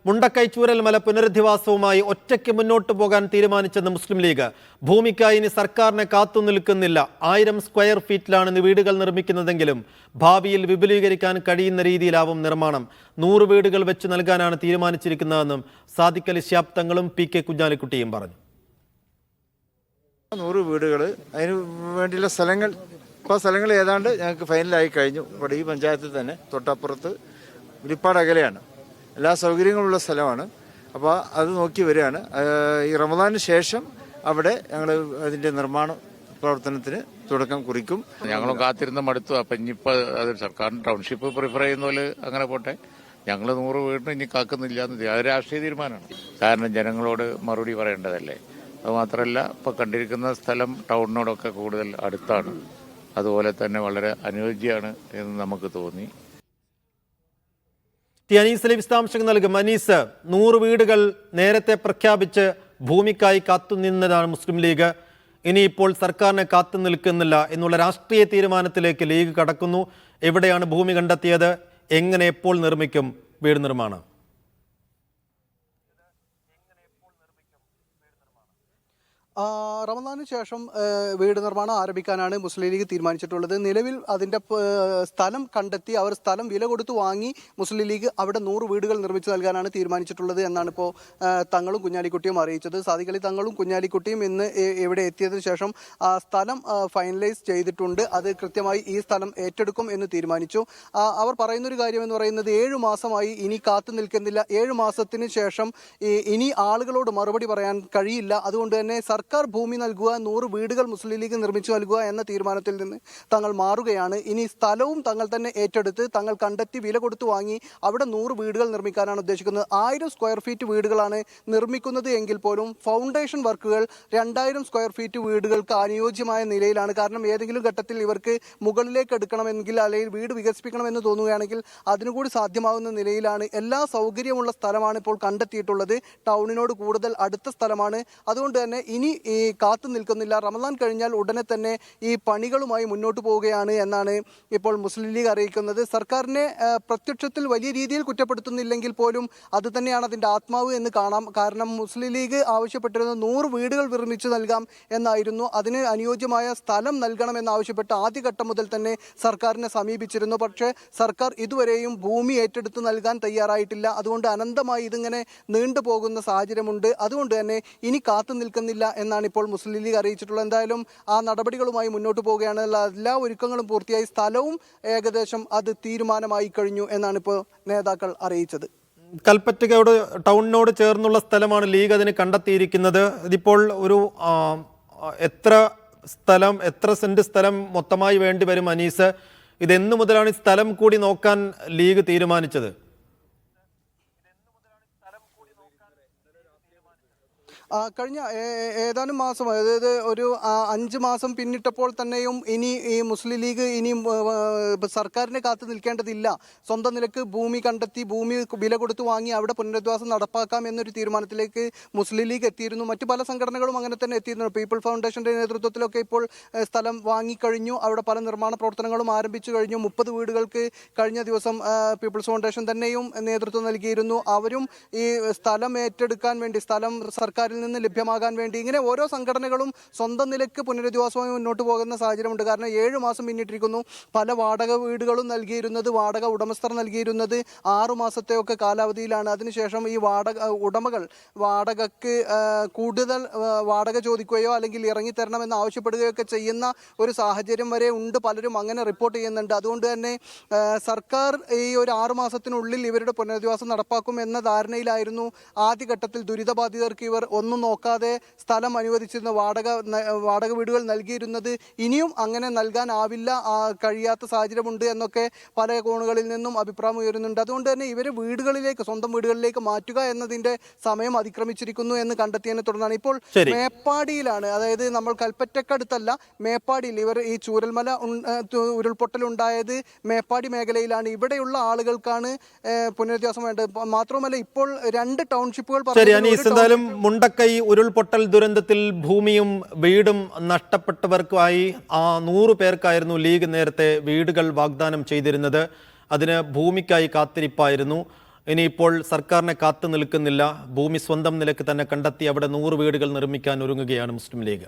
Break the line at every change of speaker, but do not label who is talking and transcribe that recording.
മുണ്ടക്കൈ ചൂരൽമല പുനരധിവാസവുമായി ഒറ്റയ്ക്ക് മുന്നോട്ടു പോകാൻ തീരുമാനിച്ചെന്ന് മുസ്ലിം ലീഗ്. ഭൂമിക്കായി ഇനി സർക്കാരിനെ കാത്തു നിൽക്കുന്നില്ല. 1000 സ്ക്വയർ ഫീറ്റിലാണ് വീടുകൾ നിർമ്മിക്കുന്നതെങ്കിലും ഭാവിയിൽ വിപുലീകരിക്കാൻ കഴിയുന്ന രീതിയിലാവും നിർമ്മാണം. 100 വീടുകൾ വെച്ച് നൽകാനാണ് തീരുമാനിച്ചിരിക്കുന്നതെന്നും സാദിഖ് അലി ശിഹാബ് തങ്ങളും പി.കെ. കുഞ്ഞാലിക്കുട്ടിയും പറഞ്ഞു.
100 വീടുകൾ, അതിന് വേണ്ടിയുള്ള സ്ഥലങ്ങൾ ഏതാണ്ട് ഞങ്ങൾക്ക് ഫൈനലായി കഴിഞ്ഞു. ഇവിടെ ഈ പഞ്ചായത്തിൽ തന്നെ തൊട്ടപ്പുറത്ത് ഒരുപാട് അകലെയാണ്, എല്ലാ സൗകര്യങ്ങളുള്ള സ്ഥലമാണ്. അപ്പോൾ അത് നോക്കി വരികയാണ്. ഈ റമദാനിന് ശേഷം അവിടെ ഞങ്ങൾ അതിൻ്റെ നിർമ്മാണ പ്രവർത്തനത്തിന് തുടക്കം കുറിക്കും.
ഞങ്ങളും കാത്തിരുന്ന മടുത്തു. അപ്പം ഇനിയിപ്പോൾ അത് സർക്കാരിന് ടൗൺഷിപ്പ് പ്രിഫർ ചെയ്യുന്ന പോലെ അങ്ങനെ പോട്ടെ. ഞങ്ങൾ 100 വീടിന് ഇനി കാക്കുന്നില്ല എന്ന് അത് രാഷ്ട്രീയ തീരുമാനമാണ്. കാരണം ജനങ്ങളോട് മറുപടി പറയേണ്ടതല്ലേ. അതുമാത്രമല്ല, ഇപ്പോൾ കണ്ടിരിക്കുന്ന സ്ഥലം ടൗണിനോടൊക്കെ കൂടുതൽ അടുത്താണ്. അതുപോലെ തന്നെ വളരെ അനുയോജ്യമാണ് എന്ന് നമുക്ക് തോന്നി.
അനീസ് അലി വിശദാംശങ്ങൾ നൽകും. അനീസ്, 100 വീടുകൾ നേരത്തെ പ്രഖ്യാപിച്ച് ഭൂമിക്കായി കാത്തുനിന്നതാണ് മുസ്ലിം ലീഗ്. ഇനിയിപ്പോൾ സർക്കാരിനെ കാത്തു നിൽക്കുന്നില്ല എന്നുള്ള രാഷ്ട്രീയ തീരുമാനത്തിലേക്ക് ലീഗ് കടക്കുന്നു. എവിടെയാണ് ഭൂമി കണ്ടെത്തിയത്? എങ്ങനെ, എപ്പോൾ നിർമ്മിക്കും വീട് നിർമ്മാണം?
റമദാനിന് ശേഷം വീട് നിർമ്മാണം ആരംഭിക്കാനാണ് മുസ്ലിം ലീഗ് തീരുമാനിച്ചിട്ടുള്ളത്. നിലവിൽ അതിൻ്റെ സ്ഥലം കണ്ടെത്തി അവർ സ്ഥലം വില കൊടുത്ത് വാങ്ങി മുസ്ലിം ലീഗ് അവിടെ 100 വീടുകൾ നിർമ്മിച്ചു നൽകാനാണ് തീരുമാനിച്ചിട്ടുള്ളത് എന്നാണ് ഇപ്പോൾ തങ്ങളും കുഞ്ഞാലിക്കുട്ടിയും അറിയിച്ചത്. സാദിഖ് അലി തങ്ങളും കുഞ്ഞാലിക്കുട്ടിയും ഇന്ന് ഇവിടെ എത്തിയതിനു ശേഷം സ്ഥലം ഫൈനലൈസ് ചെയ്തിട്ടുണ്ട്. അത് കൃത്യമായി ഈ സ്ഥലം ഏറ്റെടുക്കും എന്ന് തീരുമാനിച്ചു. അവർ പറയുന്നൊരു കാര്യം എന്ന് പറയുന്നത് 7 മാസമായി ഇനി കാത്തു നിൽക്കുന്നില്ല. 7 മാസത്തിന് ശേഷം ഇനി ആളുകളോട് മറുപടി പറയാൻ കഴിയില്ല. അതുകൊണ്ട് തന്നെ സർക്കാർ ഭൂമി നൽകുക, 100 വീടുകൾ മുസ്ലിം ലീഗ് നിർമ്മിച്ചു നൽകുക എന്ന തീരുമാനത്തിൽ നിന്ന് തങ്ങൾ മാറുകയാണ്. ഇനി സ്ഥലവും തങ്ങൾ തന്നെ ഏറ്റെടുത്ത് തങ്ങൾ കണ്ടെത്തി വില കൊടുത്തു വാങ്ങി അവിടെ 100 വീടുകൾ നിർമ്മിക്കാനാണ് ഉദ്ദേശിക്കുന്നത്. 1000 സ്ക്വയർ ഫീറ്റ് വീടുകളാണ് നിർമ്മിക്കുന്നത് എങ്കിൽ പോലും ഫൗണ്ടേഷൻ വർക്കുകൾ 2000 സ്ക്വയർ ഫീറ്റ് വീടുകൾക്ക് അനുയോജ്യമായ നിലയിലാണ്. കാരണം ഏതെങ്കിലും ഘട്ടത്തിൽ ഇവർക്ക് മുകളിലേക്ക് എടുക്കണമെങ്കിൽ അല്ലെങ്കിൽ വീട് വികസിപ്പിക്കണമെന്ന് തോന്നുകയാണെങ്കിൽ അതിനുകൂടി സാധ്യമാകുന്ന നിലയിലാണ്. എല്ലാ സൗകര്യമുള്ള സ്ഥലമാണ് ഇപ്പോൾ കണ്ടെത്തിയിട്ടുള്ളത്. ടൗണിനോട് കൂടുതൽ അടുത്ത സ്ഥലമാണ്. അതുകൊണ്ട് തന്നെ ഇനി കാത്തു നിൽക്കുന്നില്ല. റമദാൻ കഴിഞ്ഞാൽ ഉടനെ തന്നെ ഈ പണികളുമായി മുന്നോട്ട് പോവുകയാണ് എന്നാണ് ഇപ്പോൾ മുസ്ലിം ലീഗ് അറിയിക്കുന്നത്. സർക്കാരിനെ പ്രത്യക്ഷത്തിൽ വലിയ രീതിയിൽ കുറ്റപ്പെടുത്തുന്നില്ലെങ്കിൽ പോലും അത് തന്നെയാണ് അതിൻ്റെ ആത്മാവ് എന്ന് കാണാം. കാരണം മുസ്ലിം ലീഗ് ആവശ്യപ്പെട്ടിരുന്നത് 100 വീടുകൾ നിർമ്മിച്ചു നൽകാം എന്നായിരുന്നു. അതിന് അനുയോജ്യമായ സ്ഥലം നൽകണമെന്നാവശ്യപ്പെട്ട് ആദ്യഘട്ടം മുതൽ തന്നെ സർക്കാരിനെ സമീപിച്ചിരുന്നു. പക്ഷേ സർക്കാർ ഇതുവരെയും ഭൂമി ഏറ്റെടുത്ത് നൽകാൻ തയ്യാറായിട്ടില്ല. അതുകൊണ്ട് അനന്തമായി ഇതിങ്ങനെ നീണ്ടുപോകുന്ന സാഹചര്യമുണ്ട്. അതുകൊണ്ട് തന്നെ ഇനി കാത്തു നിൽക്കുന്നില്ല എന്നാണ് ഇപ്പോൾ മുസ്ലിം ലീഗ് അറിയിച്ചിട്ടുള്ളത്. എന്തായാലും ആ നടപടികളുമായി മുന്നോട്ട് പോവുകയാണ്. എല്ലാ ഒരുക്കങ്ങളും പൂർത്തിയായി. സ്ഥലവും ഏകദേശം അത് തീരുമാനമായി കഴിഞ്ഞു എന്നാണ് ഇപ്പോൾ നേതാക്കൾ അറിയിച്ചത്.
കൽപ്പറ്റയോട് ടൗണിനോട് ചേർന്നുള്ള സ്ഥലമാണ് ലീഗ് അതിന് കണ്ടെത്തിയിരിക്കുന്നത്. ഇതിപ്പോൾ ഒരു എത്ര സെന്റ് സ്ഥലം മൊത്തമായി വേണ്ടി വരും അനീസ്? ഇതെന്നു മുതലാണ് ഈ സ്ഥലം കൂടി നോക്കാൻ ലീഗ് തീരുമാനിച്ചത്?
കഴിഞ്ഞ ഏതാനും മാസം, അതായത് ഒരു 5 മാസം പിന്നിട്ടപ്പോൾ തന്നെയും ഇനി ഈ മുസ്ലിം ലീഗ് ഇനി സർക്കാരിനെ കാത്തു നിൽക്കേണ്ടതില്ല, സ്വന്തം നിലക്ക് ഭൂമി കണ്ടെത്തി ഭൂമി വില കൊടുത്ത് വാങ്ങി അവിടെ പുനരധിവാസം നടപ്പാക്കാം എന്നൊരു തീരുമാനത്തിലേക്ക് മുസ്ലിം ലീഗ് എത്തിയിരുന്നു. മറ്റു പല സംഘടനകളും അങ്ങനെ തന്നെ എത്തിയിരുന്നു. പീപ്പിൾ ഫൗണ്ടേഷന്റെ നേതൃത്വത്തിലൊക്കെ ഇപ്പോൾ സ്ഥലം വാങ്ങിക്കഴിഞ്ഞു. അവിടെ പല നിർമ്മാണ പ്രവർത്തനങ്ങളും ആരംഭിച്ചു കഴിഞ്ഞു. 30 വീടുകൾക്ക് കഴിഞ്ഞ ദിവസം പീപ്പിൾസ് ഫൗണ്ടേഷൻ തന്നെയും നേതൃത്വം നൽകിയിരുന്നു. അവരും ഈ സ്ഥലം ഏറ്റെടുക്കാൻ വേണ്ടി, സ്ഥലം സർക്കാരിൽ നിന്ന് ലഭ്യമാകാൻ വേണ്ടി ഇങ്ങനെ ഓരോ സംഘടനകളും സ്വന്തം നിലയ്ക്ക് പുനരധിവാസവുമായി മുന്നോട്ട് പോകുന്ന സാഹചര്യമുണ്ട്. കാരണം 7 മാസം പിന്നിട്ടിരിക്കുന്നു. പല വാടക വീടുകളും നൽകിയിരുന്നത്, വാടക ഉടമസ്ഥർ നൽകിയിരുന്നത് 6 മാസത്തെയൊക്കെ കാലാവധിയിലാണ്. അതിനുശേഷം ഈ ഉടമകൾ വാടകയ്ക്ക് കൂടുതൽ വാടക ചോദിക്കുകയോ അല്ലെങ്കിൽ ഇറങ്ങിത്തരണമെന്ന് ആവശ്യപ്പെടുകയൊക്കെ ചെയ്യുന്ന ഒരു സാഹചര്യം വരെ ഉണ്ട്. പലരും അങ്ങനെ റിപ്പോർട്ട് ചെയ്യുന്നുണ്ട്. അതുകൊണ്ട് തന്നെ സർക്കാർ ഈ ഒരു 6 മാസത്തിനുള്ളിൽ ഇവരുടെ പുനരധിവാസം നടപ്പാക്കും എന്ന ധാരണയിലായിരുന്നു ആദ്യഘട്ടത്തിൽ ദുരിതബാധിതർക്ക് ഇവർ ഒന്നും നോക്കാതെ സ്ഥലം അനുവദിച്ചിരുന്ന വാടക വീടുകൾ നൽകിയിരുന്നത്. ഇനിയും അങ്ങനെ നൽകാനാവില്ല, കഴിയാത്ത സാഹചര്യമുണ്ട് എന്നൊക്കെ പല കോണുകളിൽ നിന്നും അഭിപ്രായം ഉയരുന്നുണ്ട്. അതുകൊണ്ട് തന്നെ ഇവരെ വീടുകളിലേക്ക്, സ്വന്തം വീടുകളിലേക്ക് മാറ്റുക എന്നതിന്റെ സമയം അതിക്രമിച്ചിരിക്കുന്നു എന്ന് കണ്ടെത്തിയതിനെ തുടർന്നാണ് ഇപ്പോൾ മേപ്പാടിയിലാണ്, അതായത് നമ്മൾ കൽപ്പറ്റക്കടുത്തല്ല, മേപ്പാടിയിൽ ഇവർ ഈ ചൂരൽമല ഉരുൾപൊട്ടലുണ്ടായത് മേപ്പാടി മേഖലയിലാണ്. ഇവിടെയുള്ള ആളുകൾക്കാണ് പുനരധിവാസം വേണ്ടത്. മാത്രമല്ല ഇപ്പോൾ 2 ടൗൺഷിപ്പുകൾ
മുണ്ടക്കൈ ഉരുൾപൊട്ടൽ ദുരന്തത്തിൽ ഭൂമിയും വീടും നഷ്ടപ്പെട്ടവർക്കായി 100 പേർക്കായിരുന്നു ലീഗ് നേരത്തെ വീടുകൾ വാഗ്ദാനം ചെയ്തിരുന്നത്. അതിന് ഭൂമിക്കായി കാത്തിരിപ്പായിരുന്നു. ഇനിയിപ്പോൾ സർക്കാരിനെ കാത്തു നിൽക്കുന്നില്ല, ഭൂമി സ്വന്തം നിലക്ക് തന്നെ കണ്ടെത്തി അവിടെ 100 വീടുകൾ നിർമ്മിക്കാൻ ഒരുങ്ങുകയാണ് മുസ്ലിം ലീഗ്.